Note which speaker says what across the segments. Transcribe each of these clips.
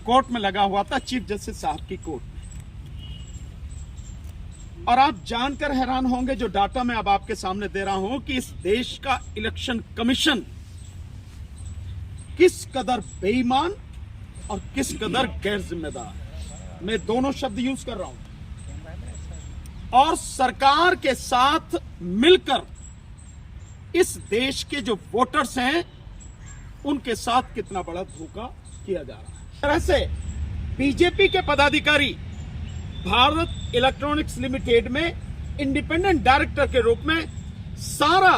Speaker 1: Court में लगा हुआ था, चीफ जस्टिस साहब की कोर्ट में। और आप जानकर हैरान होंगे जो डाटा मैं अब आपके सामने दे रहा हूं कि इस देश का इलेक्शन कमीशन किस कदर बेईमान और किस कदर गैर जिम्मेदार है। मैं दोनों शब्द यूज कर रहा हूं। और सरकार के साथ मिलकर इस देश के जो वोटर्स हैं उनके साथ कितना बड़ा धोखा किया जा रहा है। इस तरह से बीजेपी के पदाधिकारी भारत इलेक्ट्रॉनिक्स लिमिटेड में इंडिपेंडेंट डायरेक्टर के रूप में सारा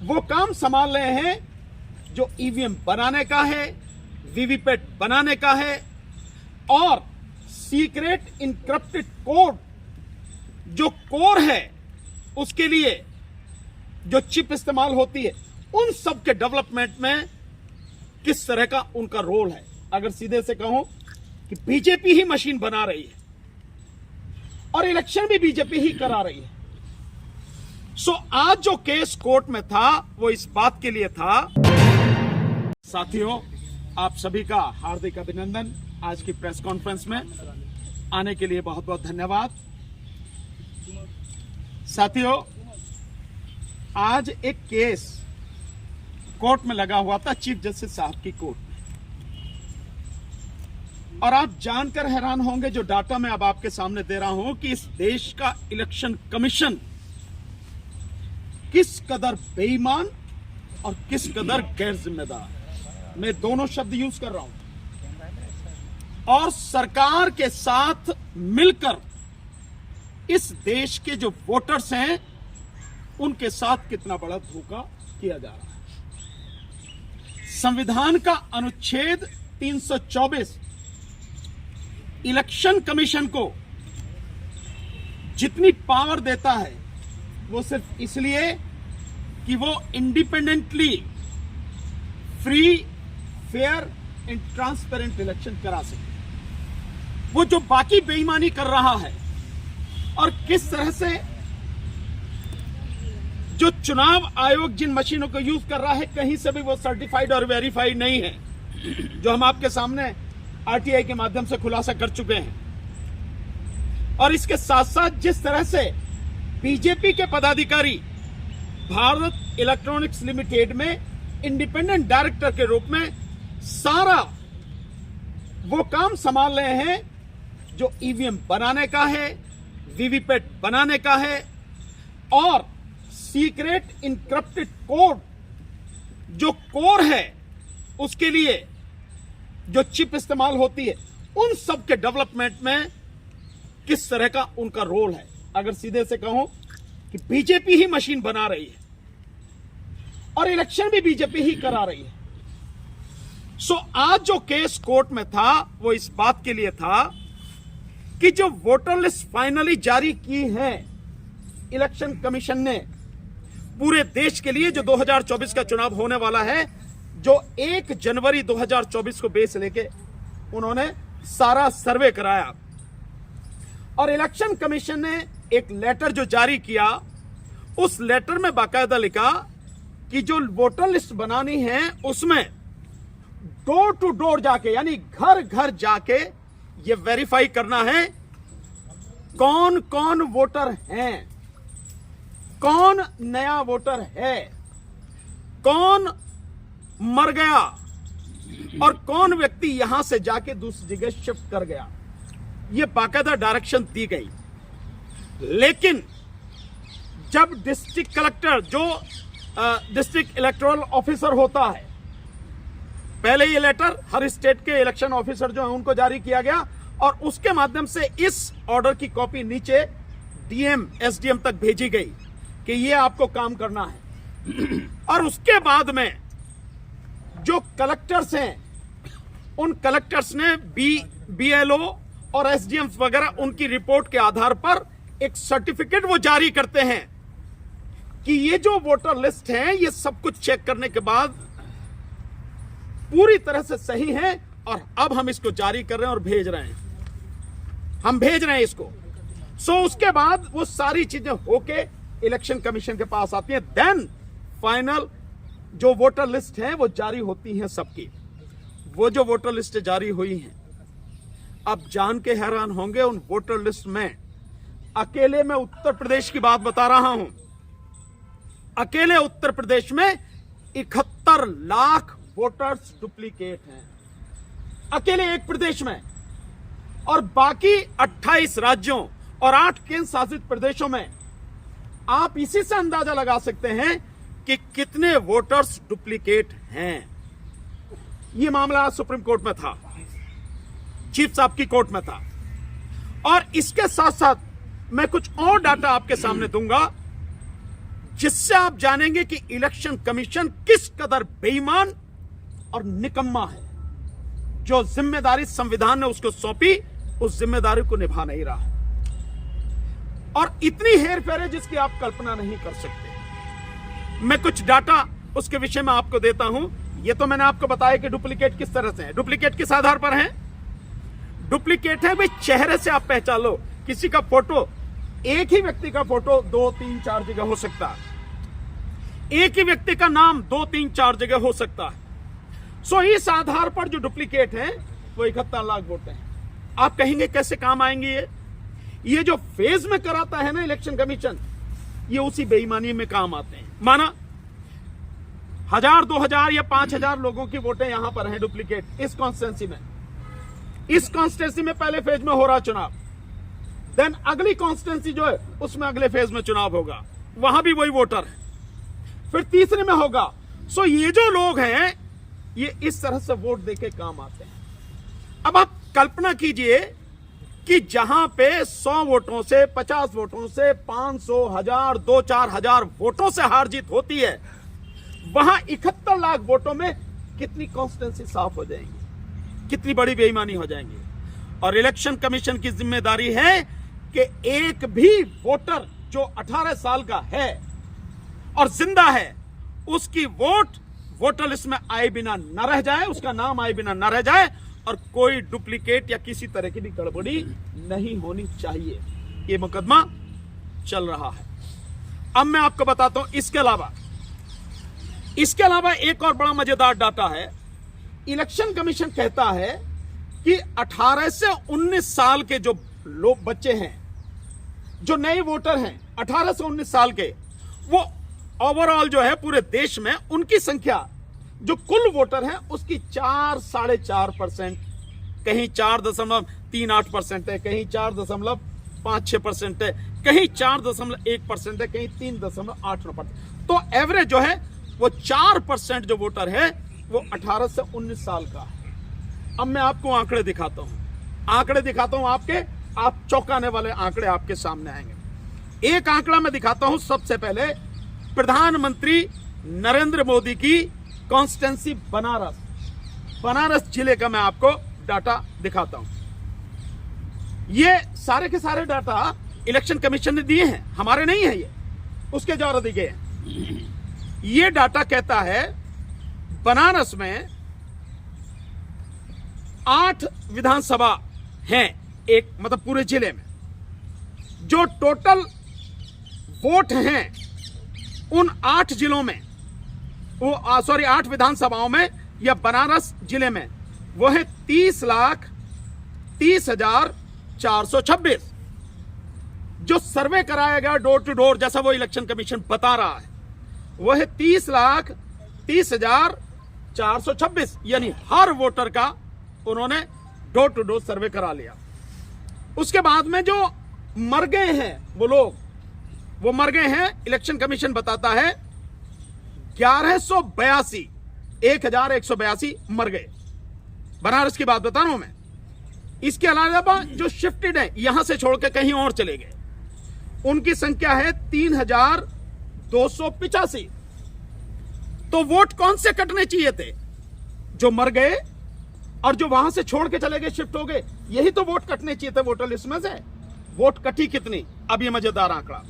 Speaker 1: वो काम संभाल रहे हैं जो ईवीएम बनाने का है, वीवीपैट बनाने का है और सीक्रेट इनक्रिप्टेड कोड जो कोर है उसके लिए जो चिप इस्तेमाल होती है उन सब के डेवलपमेंट में किस तरह का उनका रोल है। अगर सीधे से कहूं कि बीजेपी ही मशीन बना रही है और इलेक्शन भी बीजेपी ही करा रही है। सो आज जो केस कोर्ट में था वो इस बात के लिए था। साथियों, आप सभी का हार्दिक अभिनंदन। आज की प्रेस कॉन्फ्रेंस में आने के लिए बहुत बहुत धन्यवाद। साथियों, आज एक केस कोर्ट में लगा हुआ था, चीफ जस्टिस साहब की कोर्ट में। और आप जानकर हैरान होंगे जो डाटा मैं अब आपके सामने दे रहा हूं कि इस देश का इलेक्शन कमीशन किस कदर बेईमान और किस कदर गैर जिम्मेदार है। मैं दोनों शब्द यूज कर रहा हूं। और सरकार के साथ मिलकर इस देश के जो वोटर्स हैं उनके साथ कितना बड़ा धोखा किया जा रहा है। संविधान का अनुच्छेद 324 इलेक्शन कमीशन को जितनी पावर देता है वो सिर्फ इसलिए कि वो independently free, fair and transparent election करा सके। वो जो बाकी बेईमानी कर रहा है और किस तरह से जो चुनाव आयोग जिन मशीनों को यूज कर रहा है कहीं से भी वो सर्टिफाइड और वेरीफाइड नहीं है, जो हम आपके सामने आरटीआई के माध्यम से खुलासा कर चुके हैं। और इसके साथ साथ जिस तरह से बीजेपी के पदाधिकारी भारत इलेक्ट्रॉनिक्स लिमिटेड में इंडिपेंडेंट डायरेक्टर के रूप में सारा वो काम संभाल रहे हैं जो ईवीएम बनाने का है, वीवीपैट बनाने का है और सीक्रेट इनक्रिप्टेड कोड जो कोर है उसके लिए जो चिप इस्तेमाल होती है उन सब के डेवलपमेंट में किस तरह का उनका रोल है। अगर सीधे से कहूं कि बीजेपी ही मशीन बना रही है और इलेक्शन भी बीजेपी ही करा रही है। सो आज जो केस कोर्ट में था वो इस बात के लिए था कि जो वोटर लिस्ट फाइनली जारी की है इलेक्शन कमीशन ने पूरे देश के लिए, जो 2024 का चुनाव होने वाला है, जो 1 जनवरी 2024 को बेस लेके उन्होंने सारा सर्वे कराया। और इलेक्शन कमीशन ने एक लेटर जो जारी किया उस लेटर में बाकायदा लिखा कि जो वोटर लिस्ट बनानी है उसमें डोर टू डोर जाके यानी घर घर जाके ये वेरीफाई करना है कौन कौन वोटर हैं, कौन नया वोटर है, कौन मर गया और कौन व्यक्ति यहां से जाके दूसरी जगह शिफ्ट कर गया। यह बाकायदा डायरेक्शन दी गई। लेकिन जब डिस्ट्रिक्ट कलेक्टर जो डिस्ट्रिक्ट इलेक्टोरल ऑफिसर होता है, पहले ये लेटर हर स्टेट के इलेक्शन ऑफिसर जो है उनको जारी किया गया और उसके माध्यम से इस ऑर्डर की कॉपी नीचे डीएम एसडीएम तक भेजी गई कि ये आपको काम करना है। और उसके बाद में जो कलेक्टर्स हैं उन कलेक्टर्स ने बीएलओ और एसडीएम वगैरह उनकी रिपोर्ट के आधार पर एक सर्टिफिकेट वो जारी करते हैं कि ये जो वोटर लिस्ट है ये सब कुछ चेक करने के बाद पूरी तरह से सही है और अब हम इसको जारी कर रहे हैं और भेज रहे हैं, हम भेज रहे हैं इसको। सो उसके बाद वो सारी चीजें होके इलेक्शन कमीशन के पास आती हैं, देन फाइनल जो वोटर लिस्ट है वो जारी होती है सबकी। वो जो वोटर लिस्ट जारी हुई हैं, अब जान के हैरान होंगे, उन वोटर लिस्ट में अकेले मैं उत्तर प्रदेश की बात बता रहा हूं, अकेले उत्तर प्रदेश में 71 लाख वोटर्स डुप्लीकेट हैं, अकेले एक प्रदेश में। और बाकी 28 राज्यों और 8 केंद्र शासित प्रदेशों में आप इसी से अंदाजा लगा सकते हैं कि कितने वोटर्स डुप्लीकेट हैं। यह मामला आज सुप्रीम कोर्ट में था, चीफ साहब की कोर्ट में था। और इसके साथ साथ मैं कुछ और डाटा आपके सामने दूंगा जिससे आप जानेंगे कि इलेक्शन कमीशन किस कदर बेईमान और निकम्मा है। जो जिम्मेदारी संविधान ने उसको सौंपी, उस जिम्मेदारी को निभा नहीं रहा और इतनी हेरफेर है जिसकी आप कल्पना नहीं कर सकते। मैं कुछ डाटा उसके विषय में आपको देता हूं। यह तो मैंने आपको बताया कि डुप्लीकेट किस तरह से है। डुप्लीकेट किस आधार पर है? डुप्लीकेट है भाई, चेहरे से आप पहचान लो। किसी का फोटो, एक ही व्यक्ति का फोटो 2, 3, 4 जगह हो सकता है, एक ही व्यक्ति का नाम 2, 3, 4 जगह हो सकता है। सो इस आधार पर जो डुप्लीकेट है वो 71 लाख वोट हैं। आप कहेंगे कैसे काम आएंगे ये जो फेज में कराता है ना इलेक्शन कमीशन, ये उसी बेईमानी में काम आते हैं। माना 1000, 2000 या 5000 लोगों की वोटें यहां पर हैं डुप्लीकेट इस कॉन्स्टिट्यूंसी में। इस कॉन्स्टिट्यूंसी में पहले फेज में हो रहा चुनाव, देन अगली कॉन्स्टिट्यूंसी जो है उसमें अगले फेज में चुनाव होगा, वहां भी वही वोटर है, फिर तीसरे में होगा। सो ये जो लोग हैं ये इस तरह से वोट देके काम आते हैं। अब आप कल्पना कीजिए कि जहां पे 100 वोटों से, 50 वोटों से, 500, 1000, 2-4 हजार वोटों से हार जीत होती है, वहां 71 लाख वोटों में कितनी कॉन्स्टिट्यूंसी साफ हो जाएंगी, कितनी बड़ी बेईमानी हो जाएंगी। और इलेक्शन कमीशन की जिम्मेदारी है कि एक भी वोटर जो 18 साल का है और जिंदा है, उसकी वोट वोटर लिस्ट में आए बिना न रह जाए, उसका नाम आए बिना न रह जाए और कोई डुप्लीकेट या किसी तरह की भी गड़बड़ी नहीं होनी चाहिए। ये मुकदमा चल रहा है। अब मैं आपको बताता हूं इसके अलावा एक और बड़ा मजेदार डाटा है। इलेक्शन कमीशन कहता है कि 18 से 19 साल के जो लोग बच्चे हैं, जो नए वोटर हैं 18 से 19 साल के, वो ओवरऑल जो है पूरे देश में उनकी संख्या जो कुल वोटर हैं उसकी 4-4.5%, कहीं 4.38% है, कहीं 4.56% है, कहीं 4.1% है, कहीं 3.89%। तो एवरेज जो है वो 4% जो वोटर है वो 18 से 19 साल का है। अब मैं आपको आंकड़े दिखाता हूं आप चौंकाने वाले आंकड़े आपके सामने आएंगे। एक आंकड़ा मैं दिखाता हूं सबसे पहले, प्रधानमंत्री नरेंद्र मोदी की कॉन्स्टिट्यूंसी बनारस जिले का मैं आपको डाटा दिखाता हूं। ये सारे के सारे डाटा इलेक्शन कमीशन ने दिए हैं, हमारे नहीं है, ये उसके द्वारा दिए गए हैं। ये डाटा कहता है बनारस में 8 विधानसभा हैं, एक मतलब पूरे जिले में जो टोटल वोट हैं उन 8 जिलों में, वो 8 विधानसभाओं में या बनारस जिले में, वो है 30,30,426। जो सर्वे कराया गया डोर टू डोर, जैसा वो इलेक्शन कमीशन बता रहा है, वो है 30,30,426। यानी हर वोटर का उन्होंने डोर टू डोर सर्वे करा लिया। उसके बाद में जो मर गए हैं वो लोग, वो मर गए हैं, इलेक्शन कमीशन बताता है 1182 मर गए। बनारस की बात बता रहा हूं मैं। इसके अलावा जो शिफ्टेड है, यहां से छोड़ के कहीं और चले गए, उनकी संख्या है 3285। तो वोट कौन से कटने चाहिए थे? जो मर गए और जो वहां से छोड़ के चले गए, शिफ्ट हो गए, यही तो वोट कटने चाहिए थे वोटर लिस्ट में से। वोट कटी कितनी? अब ये मजेदार आंकड़ा,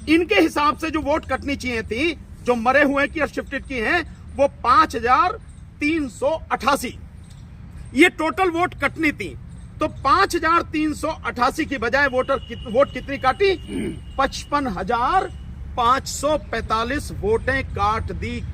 Speaker 1: इनके हिसाब से जो वोट कटनी चाहिए थी, जो मरे हुए की और शिफ्टेड की हैं, वो 5388। ये टोटल वोट कटनी थी। तो 5388 की बजाय वोट कितनी काटी? 55,545 वोटें काट दी गई।